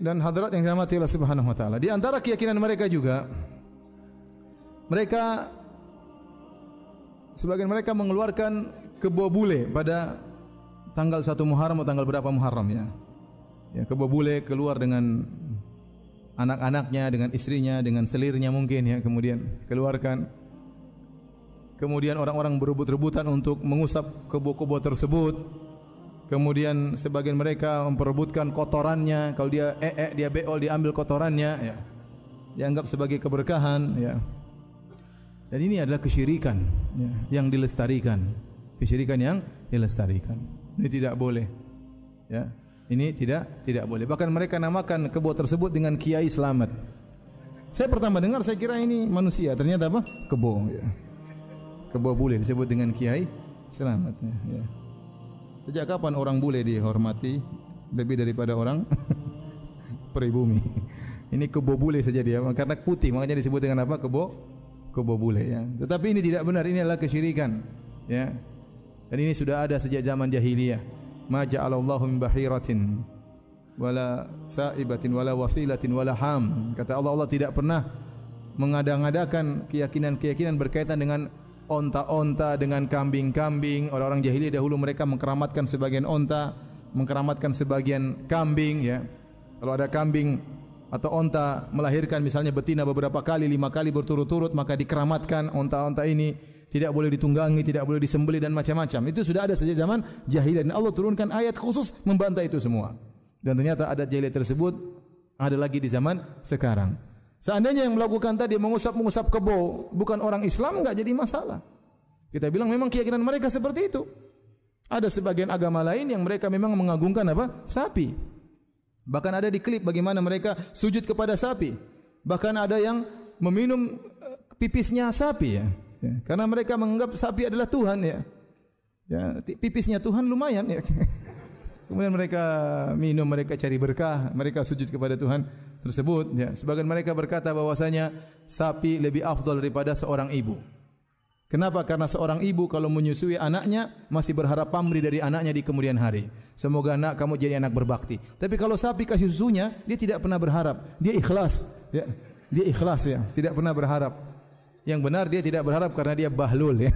dan hadirat yang dirahmati Allah Subhanahu wa taala, di antara keyakinan mereka juga, mereka sebagian mereka mengeluarkan kebo bule pada tanggal 1 Muharram atau tanggal berapa Muharram ya. Ya, kebo bule keluar dengan anak-anaknya, dengan istrinya, dengan selirnya mungkin ya, kemudian keluarkan. Kemudian orang-orang berebut-rebutan untuk mengusap kebo-kebo tersebut. Kemudian sebagian mereka memperebutkan kotorannya, kalau dia dia beol, dia ambil kotorannya ya. Dianggap sebagai keberkahan ya. Dan ini adalah kesyirikan ya, yang dilestarikan. Kesyirikan yang dilestarikan. Ini tidak boleh. Ya. Ini tidak boleh. Bahkan mereka namakan kebo tersebut dengan Kiai Selamat. Saya pertama dengar, saya kira ini manusia, ternyata apa? Kebo ya. Kebo bule disebut dengan Kiai Selamat ya. Sejak kapan orang bule dihormati lebih daripada orang pribumi? Ini kebo bule saja dia, karena putih makanya disebut dengan apa? Kebo bule ya. Tetapi ini tidak benar, ini adalah kesyirikan ya. Dan ini sudah ada sejak zaman jahiliyah. Ma ja'alallahu min bahiratin wala sa'ibatin wala wasilatin wala ham. Kata Allah, Allah tidak pernah mengada-ngadakan keyakinan-keyakinan berkaitan dengan onta-onta, dengan kambing-kambing. Orang-orang jahiliyah dahulu mereka mengkeramatkan sebagian onta, mengkeramatkan sebagian kambing ya. Kalau ada kambing atau onta melahirkan misalnya betina beberapa kali, 5 kali berturut-turut, maka dikeramatkan onta-onta ini, tidak boleh ditunggangi, tidak boleh disembelih dan macam-macam. Itu sudah ada sejak zaman jahiliyah, dan Allah turunkan ayat khusus membantai itu semua. Dan ternyata adat jahiliyah tersebut ada lagi di zaman sekarang. Seandainya yang melakukan tadi mengusap-mengusap kebo bukan orang Islam, enggak jadi masalah. Kita bilang memang keyakinan mereka seperti itu. Ada sebagian agama lain yang mereka memang mengagungkan apa? Sapi. Bahkan ada di klip bagaimana mereka sujud kepada sapi. Bahkan ada yang meminum pipisnya sapi ya. Karena mereka menganggap sapi adalah Tuhan ya. Ya, pipisnya Tuhan lumayan ya. Kemudian mereka minum, mereka cari berkah, mereka sujud kepada Tuhan tersebut ya. Sebagian mereka berkata bahwasanya sapi lebih afdal daripada seorang ibu. Kenapa? Karena seorang ibu kalau menyusui anaknya masih berharap pamrih dari anaknya di kemudian hari. Semoga anak kamu jadi anak berbakti. Tapi kalau sapi kasih susunya, dia tidak pernah berharap. Dia ikhlas ya. Dia ikhlas ya, tidak pernah berharap. Yang benar dia tidak berharap karena dia bahlul ya.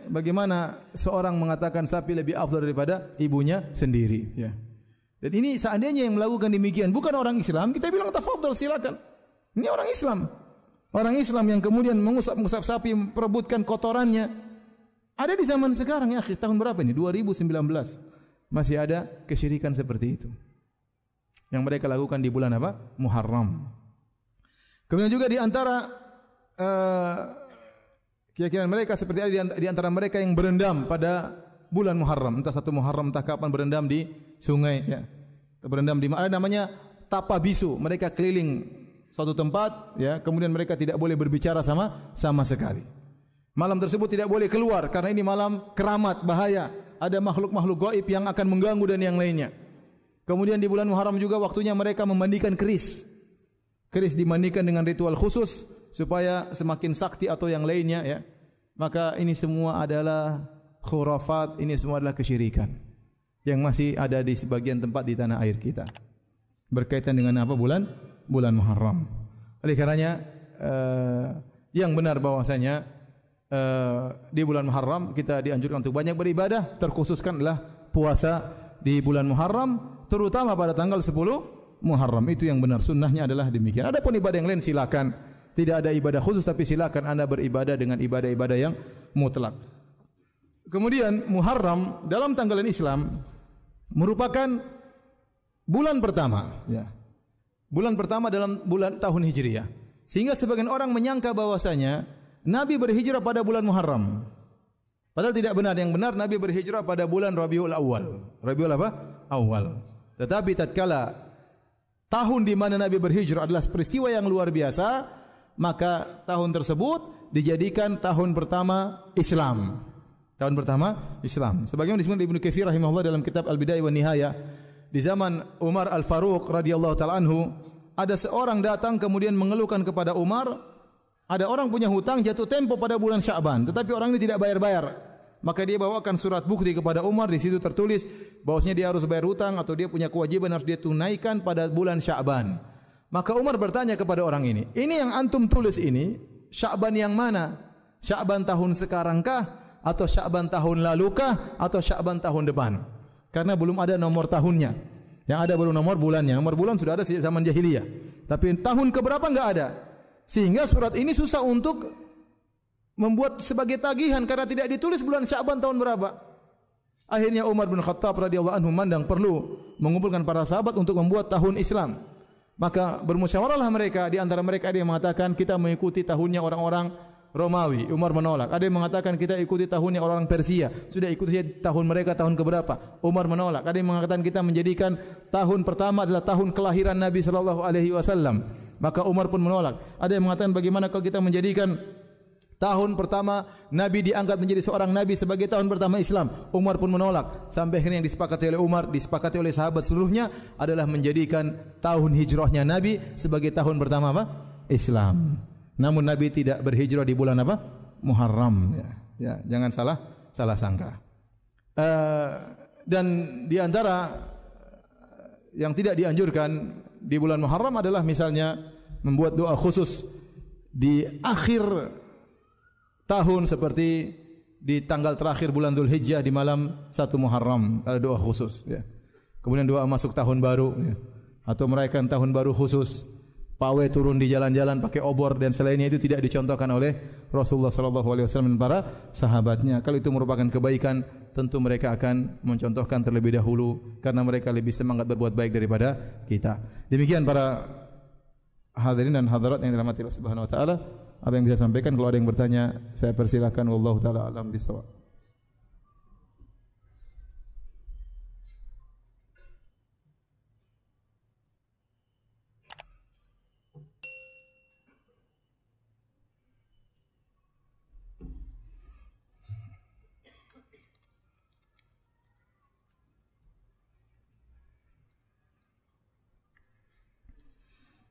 Bagaimana seorang mengatakan sapi lebih afdal daripada ibunya sendiri ya. Dan ini seandainya yang melakukan demikian bukan orang Islam, kita bilang tafadhol silakan. Ini orang Islam. Orang Islam yang kemudian mengusap-ngusap sapi, memperebutkan kotorannya. Ada di zaman sekarang ya, tahun berapa ini? 2019. Masih ada kesyirikan seperti itu. Yang mereka lakukan di bulan apa? Muharram. Kemudian juga di antara keyakinan mereka seperti ada di antara mereka yang berendam pada bulan Muharram, entah 1 Muharram entah kapan, berendam di sungai ya. Berendam di mana namanya tapa bisu. Mereka keliling suatu tempat ya, kemudian mereka tidak boleh berbicara sama sekali. Malam tersebut tidak boleh keluar karena ini malam keramat, bahaya. Ada makhluk-makhluk gaib yang akan mengganggu dan yang lainnya. Kemudian di bulan Muharram juga waktunya mereka memandikan keris. Keris dimandikan dengan ritual khusus supaya semakin sakti atau yang lainnya ya. Maka ini semua adalah khurafat, ini semua adalah kesyirikan yang masih ada di sebagian tempat di tanah air kita. Berkaitan dengan apa? Bulan Muharram. Oleh karenanya yang benar bahwasanya di bulan Muharram kita dianjurkan untuk banyak beribadah, terkhususkan adalah puasa di bulan Muharram, terutama pada tanggal 10 Muharram. Itu yang benar, sunnahnya adalah demikian. Adapun ibadah yang lain silakan, tidak ada ibadah khusus, tapi silakan Anda beribadah dengan ibadah-ibadah yang mutlak. Kemudian Muharram dalam tanggalan Islam merupakan bulan pertama ya. Bulan pertama dalam bulan tahun Hijriah. Sehingga sebagian orang menyangka bahwasanya Nabi berhijrah pada bulan Muharram. Padahal tidak benar. Yang benar Nabi berhijrah pada bulan Rabiul Awal. Rabiul apa? Awal. Tetapi tatkala tahun di mana Nabi berhijrah adalah peristiwa yang luar biasa, maka tahun tersebut dijadikan tahun pertama Islam. Tahun pertama Islam. Sebagaimana disebutkan Ibnu Katsir rahimahullah dalam kitab Al-Bidayah wa Nihayah, di zaman Umar Al-Faruq radhiyallahu taala anhu, ada seorang datang kemudian mengeluhkan kepada Umar, ada orang punya hutang jatuh tempo pada bulan Sya'ban, tetapi orang ini tidak bayar-bayar. Maka dia bawakan surat bukti kepada Umar, di situ tertulis bahwasanya dia harus bayar hutang atau dia punya kewajiban harus dia tunaikan pada bulan Sya'ban. Maka Umar bertanya kepada orang ini yang antum tulis ini Sya'ban yang mana? Sya'ban tahun sekarangkah atau Sya'ban tahun lalukah atau Sya'ban tahun depan? Karena belum ada nomor tahunnya. Yang ada baru nomor bulannya. Nomor bulan sudah ada sejak zaman jahiliyah. Tapi tahun keberapa enggak ada. Sehingga surat ini susah untuk membuat sebagai tagihan karena tidak ditulis bulan Sya'ban tahun berapa. Akhirnya Umar bin Khattab radhiyallahu anhu memandang perlu mengumpulkan para sahabat untuk membuat tahun Islam. Maka bermusyawarahlah mereka, di antara mereka ada yang mengatakan kita mengikuti tahunnya orang-orang Romawi. Umar menolak. Ada yang mengatakan kita ikuti tahunnya orang Persia. Sudah ikuti tahun mereka tahun keberapa? Umar menolak. Ada yang mengatakan kita menjadikan tahun pertama adalah tahun kelahiran Nabi sallallahu alaihi wasallam. Maka Umar pun menolak. Ada yang mengatakan bagaimana kalau kita menjadikan tahun pertama Nabi diangkat menjadi seorang Nabi sebagai tahun pertama Islam. Umar pun menolak. Sampai akhirnya yang disepakati oleh Umar, disepakati oleh sahabat seluruhnya adalah menjadikan tahun hijrahnya Nabi sebagai tahun pertama apa? Islam. Namun Nabi tidak berhijrah di bulan apa? Muharram. Ya, jangan salah sangka. Dan di antara yang tidak dianjurkan di bulan Muharram adalah misalnya membuat doa khusus di akhir tahun seperti di tanggal terakhir bulan Dzulhijjah di malam 1 Muharram ada doa khusus ya. Kemudian doa masuk tahun baru ya. Atau merayakan tahun baru khusus, pawai turun di jalan-jalan pakai obor dan selainnya itu tidak dicontohkan oleh Rasulullah sallallahu alaihi wasallam dan para sahabatnya. Kalau itu merupakan kebaikan, tentu mereka akan mencontohkan terlebih dahulu karena mereka lebih semangat berbuat baik daripada kita. Demikian para hadirin dan hadirat yang dirahmati Allah Subhanahu wa taala. Apa yang bisa sampaikan, kalau ada yang bertanya saya persilakan. Wallahu taala alam bisawab.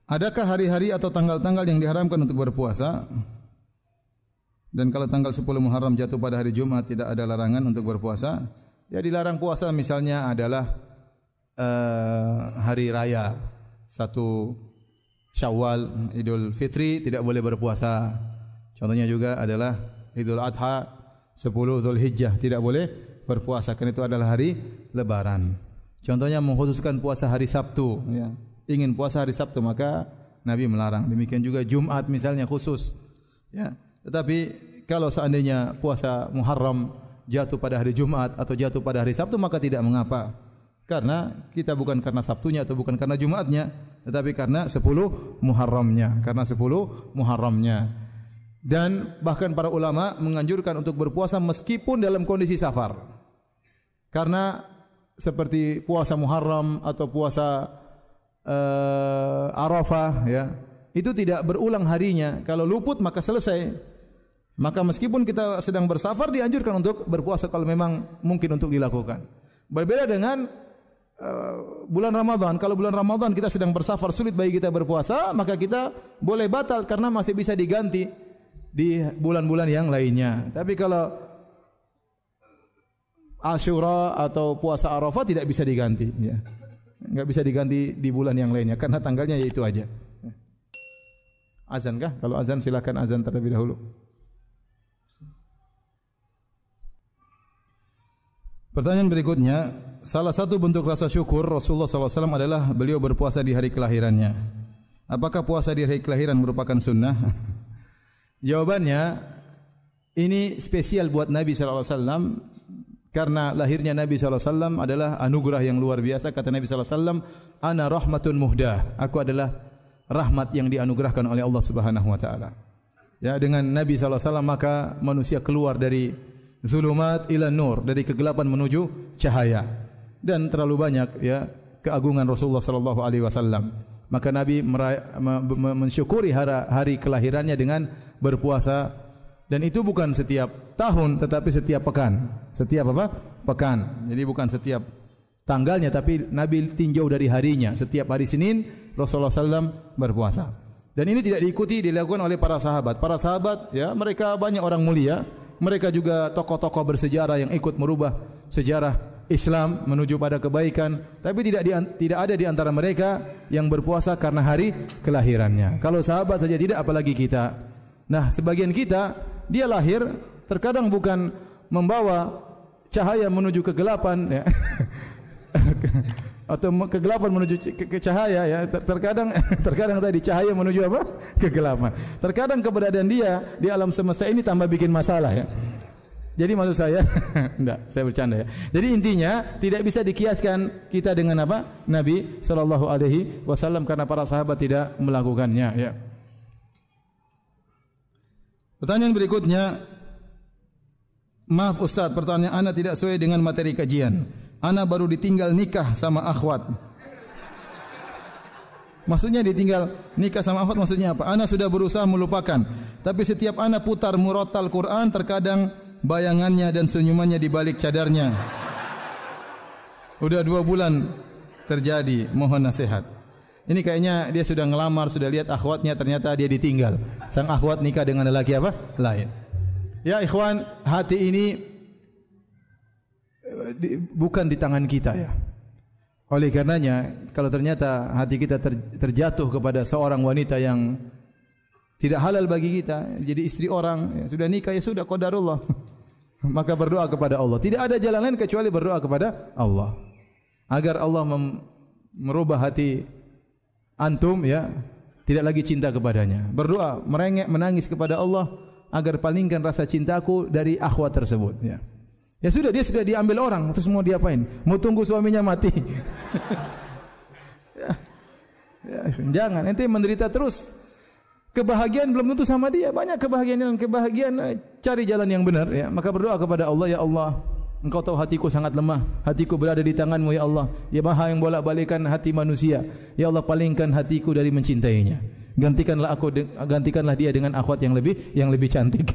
Adakah hari-hari atau tanggal-tanggal yang diharamkan untuk berpuasa? Dan kalau tanggal 10 Muharram jatuh pada hari Jumat tidak ada larangan untuk berpuasa? Ya dilarang puasa misalnya adalah hari raya 1 Syawal, Idul Fitri tidak boleh berpuasa. Contohnya juga adalah Idul Adha 10 Dzulhijjah tidak boleh berpuasa karena itu adalah hari lebaran. Contohnya mengkhususkan puasa hari Sabtu ya. Ingin puasa hari Sabtu maka Nabi melarang. Demikian juga Jumat misalnya khusus ya. Tetapi kalau seandainya puasa Muharram jatuh pada hari Jumat atau jatuh pada hari Sabtu maka tidak mengapa. Karena kita bukan karena Sabtunya atau bukan karena Jumatnya, tetapi karena 10 Muharramnya, karena 10 Muharramnya. Dan bahkan para ulama menganjurkan untuk berpuasa meskipun dalam kondisi safar. Karena seperti puasa Muharram atau puasa Arafah ya, itu tidak berulang harinya. Kalau luput maka selesai. Maka meskipun kita sedang bersafar dianjurkan untuk berpuasa kalau memang mungkin untuk dilakukan. Berbeda dengan bulan Ramadan. Kalau bulan Ramadan kita sedang bersafar sulit bagi kita berpuasa, maka kita boleh batal karena masih bisa diganti di bulan-bulan yang lainnya. Tapi kalau Asyura atau puasa Arafah tidak bisa diganti ya. Enggak bisa diganti di bulan yang lainnya karena tanggalnya yaitu aja. Azan kah? Kalau azan silakan azan terlebih dahulu. Pertanyaan berikutnya, salah satu bentuk rasa syukur Rasulullah SAW adalah beliau berpuasa di hari kelahirannya. Apakah puasa di hari kelahiran merupakan sunnah? Jawabannya, ini spesial buat Nabi SAW. Karena lahirnya Nabi SAW adalah anugerah yang luar biasa. Kata Nabi SAW, Ana rahmatun muhdah. Aku adalah rahmat yang dianugerahkan oleh Allah Subhanahu Wa Taala. Ya, dengan Nabi SAW maka manusia keluar dari zulumat ila nur, dari kegelapan menuju cahaya. Dan terlalu banyak ya keagungan Rasulullah SAW. Maka Nabi mensyukuri hari kelahirannya dengan berpuasa. Dan itu bukan setiap tahun tetapi setiap pekan. Setiap apa? Pekan. Jadi bukan setiap tanggalnya tapi Nabi tinjau dari harinya. Setiap hari Senin Rasulullah SAW berpuasa. Dan ini tidak diikuti dilakukan oleh para sahabat. Para sahabat ya mereka banyak orang mulia Mereka juga tokoh-tokoh bersejarah yang ikut merubah sejarah Islam menuju pada kebaikan. Tapi tidak ada di antara mereka yang berpuasa karena hari kelahirannya. Kalau sahabat saja tidak, apalagi kita. Nah, sebagian kita dia lahir terkadang bukan membawa cahaya menuju kegelapan, ya. Atau kegelapan menuju ke cahaya, ya. Terkadang tadi cahaya menuju apa? Kegelapan. Terkadang keberadaan dia di alam semesta ini tambah bikin masalah, ya. Jadi maksud saya enggak, saya bercanda, ya. Jadi intinya tidak bisa dikiaskan kita dengan apa? Nabi sallallahu alaihi wasallam, karena para sahabat tidak melakukannya, ya. Pertanyaan berikutnya, maaf Ustaz, pertanyaan ana tidak sesuai dengan materi kajian. Ana baru ditinggal nikah sama akhwat. Maksudnya ditinggal nikah sama akhwat maksudnya apa? Ana sudah berusaha melupakan, tapi setiap ana putar murattal Quran, terkadang bayangannya dan senyumannya di balik cadarnya. Udah 2 bulan terjadi, mohon nasihat. Ini kayaknya dia sudah ngelamar, sudah lihat akhwatnya, ternyata dia ditinggal. Sang akhwat nikah dengan lelaki apa? Lain. Ya ikhwan, hati ini bukan di tangan kita, ya. Oleh karenanya, kalau ternyata hati kita terjatuh kepada seorang wanita yang tidak halal bagi kita, jadi istri orang, ya, sudah nikah, ya sudah, qadarullah. Maka berdoa kepada Allah. Tidak ada jalan lain kecuali berdoa kepada Allah agar Allah merubah hati antum, ya, tidak lagi cinta kepadanya. Berdoa, merengek, menangis kepada Allah agar palingkan rasa cintaku dari akhwat tersebut, ya. Ya sudah, dia sudah diambil orang, terus mau diapain? Mau tunggu suaminya mati? Ya, jangan, ente menderita terus. Kebahagiaan belum tentu sama dia. Banyak kebahagiaan cari jalan yang benar, ya. Maka berdoa kepada Allah, ya Allah, Engkau tahu hatiku sangat lemah, hatiku berada di tangan-Mu, ya Allah. Ya Maha yang bolak-balikan hati manusia. Ya Allah, palingkan hatiku dari mencintainya. Gantikanlah dia dengan akhwat yang lebih cantik,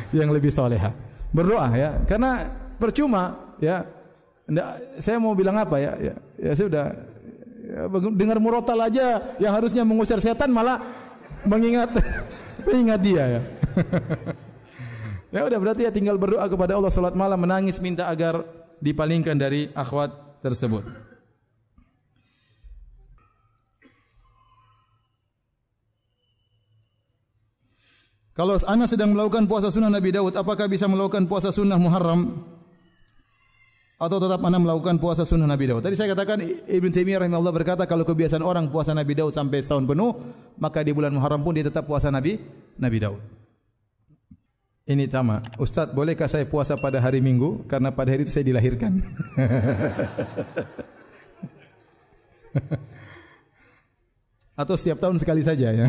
yang lebih soleha. Berdoa, ya, karena percuma, ya. Saya mau bilang apa, ya, ya sudah, ya, dengar murotal aja yang harusnya mengusir setan malah mengingat dia, ya. Ya udah, berarti ya tinggal berdoa kepada Allah, salat malam, menangis, minta agar dipalingkan dari akhwat tersebut. Kalau ana sedang melakukan puasa sunnah Nabi Daud, apakah bisa melakukan puasa sunnah Muharram? Atau tetap ana melakukan puasa sunnah Nabi Daud? Tadi saya katakan, Ibn Taimiyah rahimahullah berkata, kalau kebiasaan orang puasa Nabi Daud sampai setahun penuh, maka di bulan Muharram pun dia tetap puasa Nabi Daud. Ini Tama, Ustaz, bolehkah saya puasa pada hari Minggu? Karena pada hari itu saya dilahirkan. Atau setiap tahun sekali saja, ya.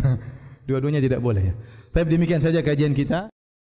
Dua-duanya tidak boleh, ya. Baik, demikian saja kajian kita.